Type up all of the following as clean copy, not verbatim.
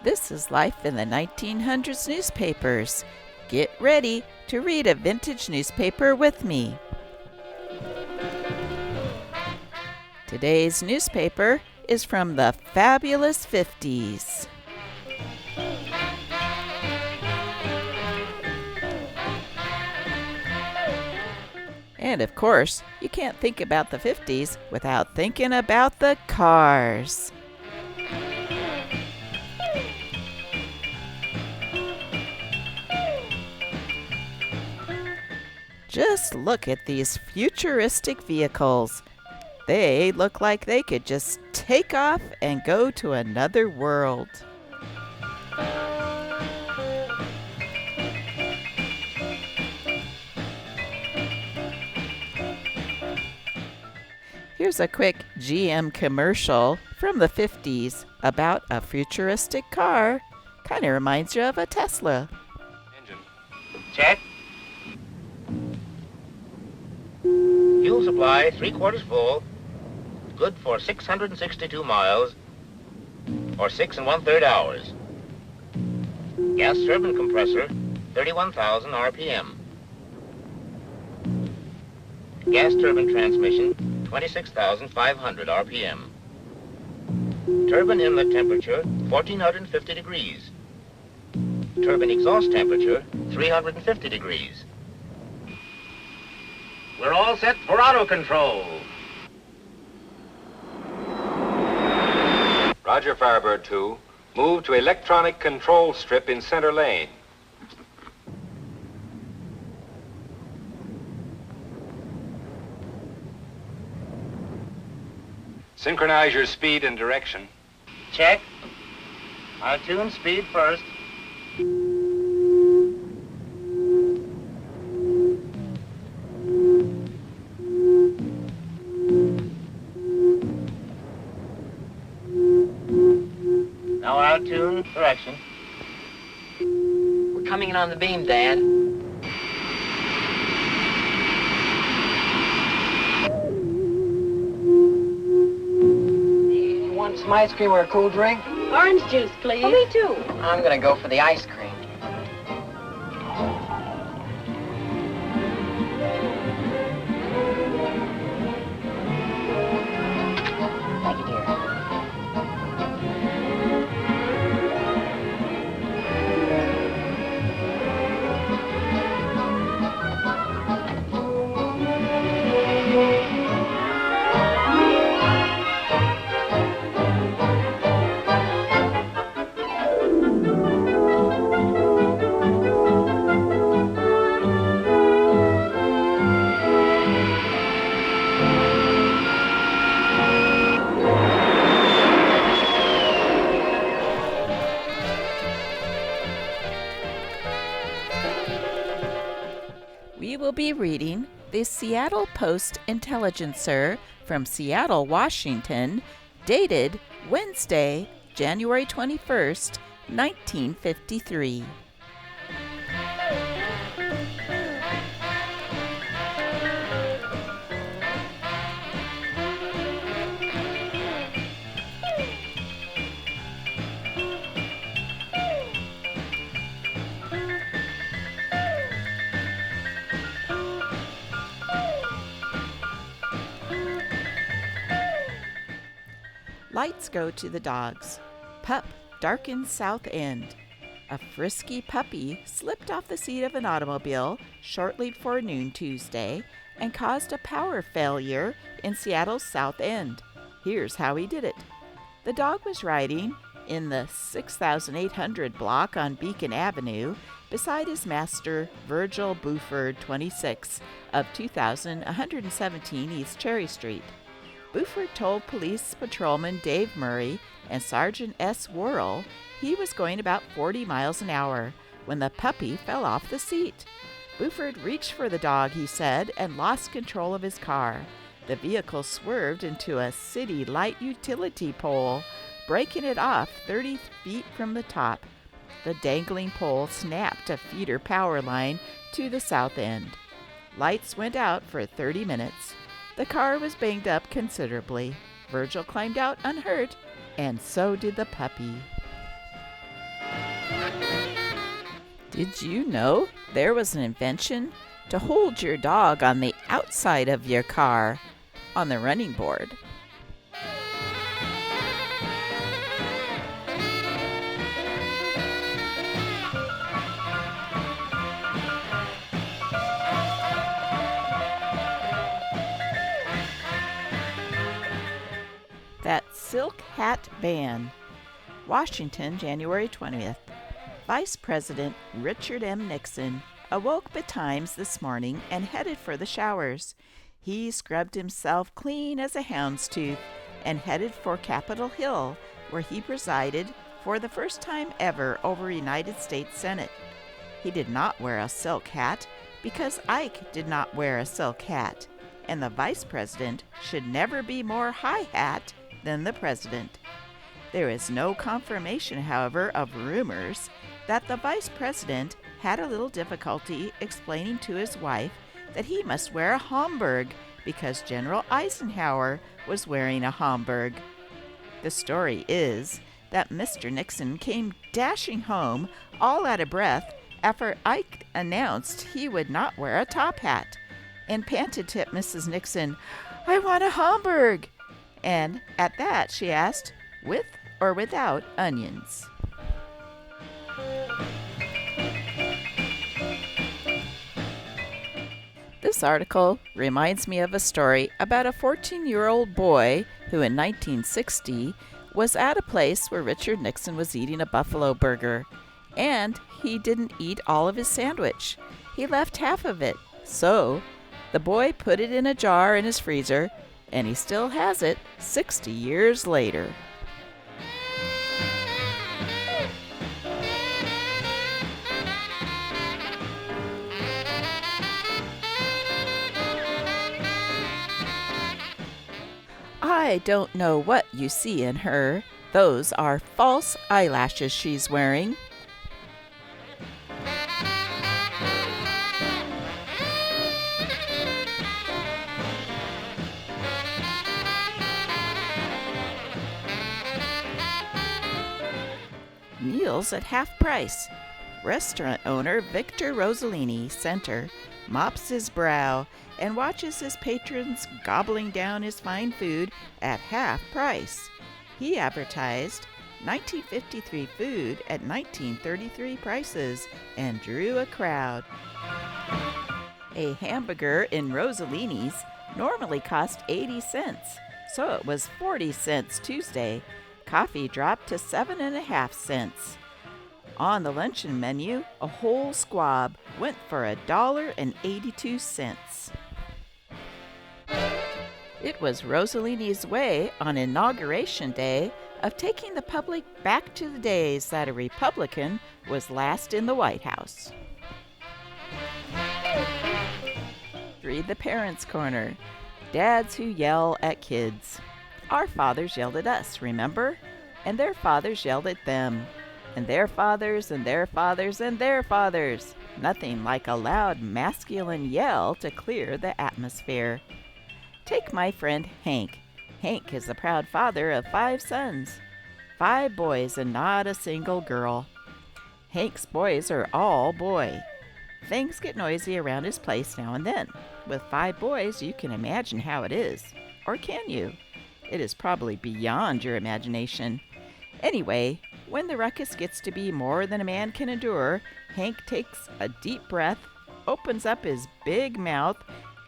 This is life in the 1900s newspapers. Get ready to read a vintage newspaper with me. Today's newspaper is from the fabulous 50s. And of course, you can't think about the 50s without thinking about the cars. Just look at these futuristic vehicles. They look like they could just take off and go to another world. Here's a quick GM commercial from the 50s about a futuristic car. Kind of reminds you of a Tesla. Engine. Check. Fuel supply 3/4 full. Good for 662 miles or 6 1/3 hours. Gas turbine compressor 31,000 RPM. Gas turbine transmission 26,500 RPM. Turbine inlet temperature 1450 degrees. Turbine exhaust temperature 350 degrees. We're all set for auto control. Roger, Firebird 2. Move to electronic control strip in center lane. Synchronize your speed and direction. Check. I'll tune speed first. Now I'll tune direction. We're coming in on the beam, Dad. You want some ice cream or a cool drink? Orange juice, please. Oh, me too. I'm gonna go for the ice cream. Thank you, dear. We will be reading the Seattle Post-Intelligencer from Seattle, Washington, dated Wednesday, January 21st, 1953. Lights go to the dogs. Pup darkens South End. A frisky puppy slipped off the seat of an automobile shortly before noon Tuesday and caused a power failure in Seattle's South End. Here's how he did it. The dog was riding in the 6800 block on Beacon Avenue beside his master, Virgil Buford, 26, of 2117 East Cherry Street. Buford told police patrolman Dave Murray and Sergeant S. Worrell he was going about 40 miles an hour when the puppy fell off the seat. Buford reached for the dog, he said, and lost control of his car. The vehicle swerved into a city light utility pole, breaking it off 30 feet from the top. The dangling pole snapped a feeder power line to the south end. Lights went out for 30 minutes. The car was banged up considerably. Virgil climbed out unhurt, and so did the puppy. Did you know there was an invention to hold your dog on the outside of your car on the running board? That silk hat ban. Washington, January 20th. Vice President Richard M. Nixon awoke betimes this morning and headed for the showers. He scrubbed himself clean as a hound's tooth and headed for Capitol Hill, where he presided for the first time ever over United States Senate. He did not wear a silk hat because Ike did not wear a silk hat, and the vice president should never be more high hat than the president. There is no confirmation, however, of rumors that the vice president had a little difficulty explaining to his wife that he must wear a Homburg because General Eisenhower was wearing a Homburg. The story is that Mr. Nixon came dashing home all out of breath after Ike announced he would not wear a top hat, and panted to Mrs. Nixon, "I want a Homburg!" And at that she asked, "With or without onions?" This article reminds me of a story about a 14-year-old boy who in 1960 was at a place where Richard Nixon was eating a buffalo burger, and he didn't eat all of his sandwich. He left half of it. So the boy put it in a jar in his freezer, and he still has it 60 years later. I don't know what you see in her. Those are false eyelashes she's wearing. Meals at half price. Restaurant owner Victor Rossellini, Center, mops his brow and watches his patrons gobbling down his fine food at half price. He advertised 1953 food at 1933 prices and drew a crowd. A hamburger in Rossellini's normally cost 80 cents, so it was 40 cents Tuesday. Coffee dropped to 7.5 cents. On the luncheon menu, a whole squab went for $1.82. It was Rossellini's way on Inauguration Day of taking the public back to the days that a Republican was last in the White House. Read the Parents' Corner. Dads who yell at kids. Our fathers yelled at us, remember? And their fathers yelled at them. And their fathers, and their fathers, and their fathers. Nothing like a loud masculine yell to clear the atmosphere. Take my friend Hank. Hank is the proud father of 5 sons. 5 boys and not a single girl. Hank's boys are all boy. Things get noisy around his place now and then. With 5 boys, you can imagine how it is. Or can you? It is probably beyond your imagination. Anyway, when the ruckus gets to be more than a man can endure, Hank takes a deep breath, opens up his big mouth,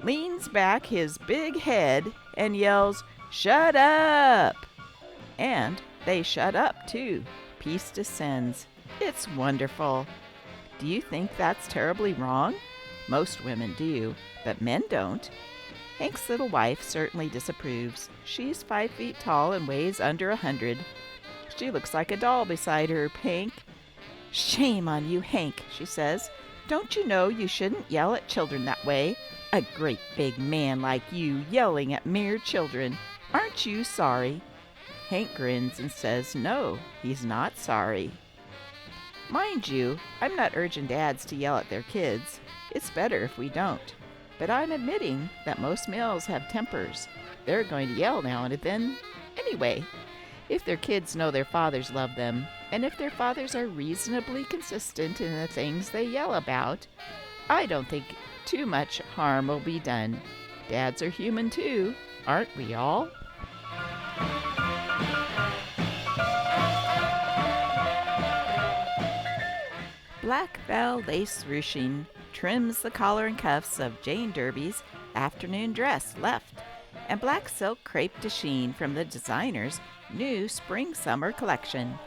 leans back his big head, and yells, "Shut up!" And they shut up, too. Peace descends. It's wonderful. Do you think that's terribly wrong? Most women do, but men don't. Hank's little wife certainly disapproves. She's 5 feet tall and weighs under 100. She looks like a doll beside her, Hank. "Shame on you, Hank," she says. "Don't you know you shouldn't yell at children that way? A great big man like you yelling at mere children. Aren't you sorry?" Hank grins and says no, he's not sorry. Mind you, I'm not urging dads to yell at their kids. It's better if we don't. But I'm admitting that most males have tempers. They're going to yell now and then anyway. If their kids know their fathers love them, And if their fathers are reasonably consistent in the things they yell about, I don't think too much harm will be done. Dads are human too, aren't we all? Black val lace ruching trims the collar and cuffs of Jane Derby's afternoon dress left, and black silk crepe de chine from the designer's new spring-summer collection.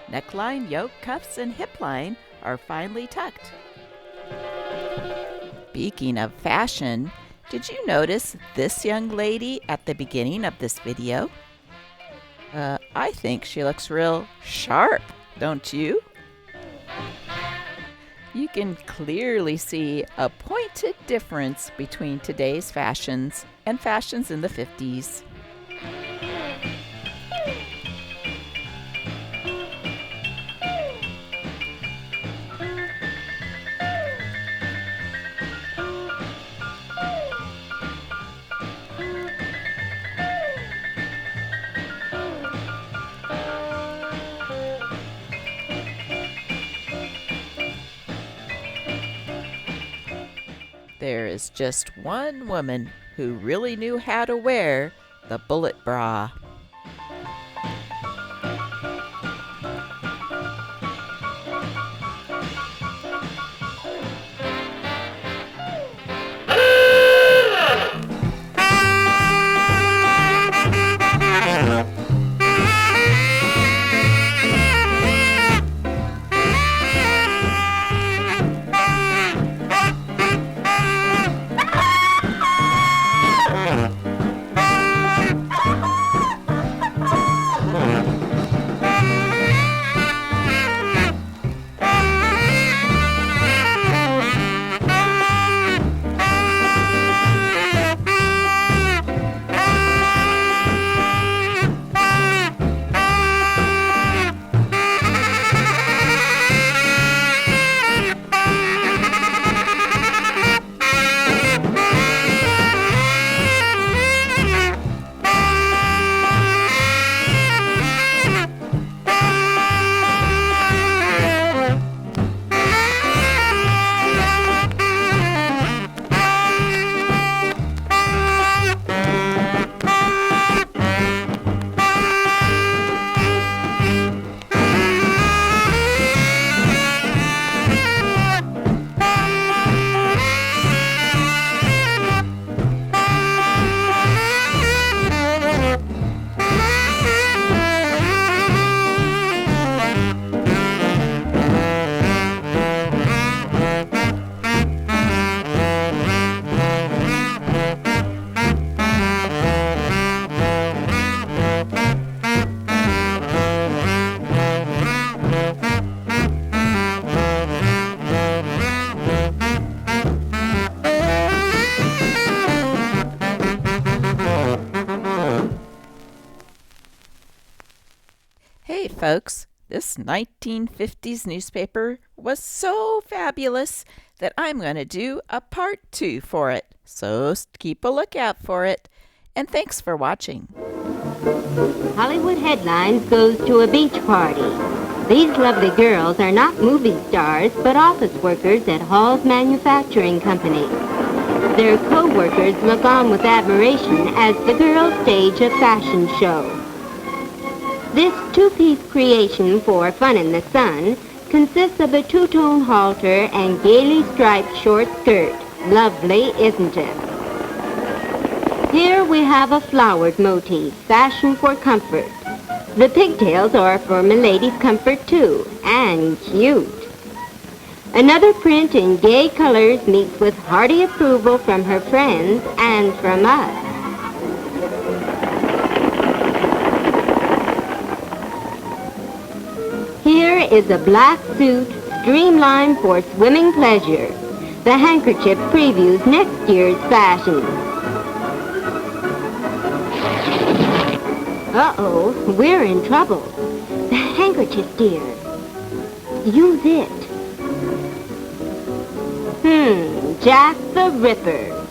Neckline, yoke, cuffs, and hip line are finely tucked. Speaking of fashion, did you notice this young lady at the beginning of this video? I think she looks real sharp, don't you? You can clearly see a pointed difference between today's fashions and fashions in the 50s. There is just one woman who really knew how to wear the bullet bra. Hey folks, this 1950s newspaper was so fabulous that I'm going to do a part 2 for it. So keep a lookout for it. And thanks for watching. Hollywood Headlines goes to a beach party. These lovely girls are not movie stars, but office workers at Hall's Manufacturing Company. Their co-workers look on with admiration as the girls stage a fashion show. This two-piece creation for fun in the sun consists of a two-tone halter and gaily striped short skirt. Lovely, isn't it? Here we have a flowered motif, fashion for comfort. The pigtails are for milady's comfort too, and cute. Another print in gay colors meets with hearty approval from her friends and from us. Here is a black suit, streamlined for swimming pleasure. The handkerchief previews next year's fashion. Uh-oh, we're in trouble. The handkerchief, dear. Use it. Jack the Ripper.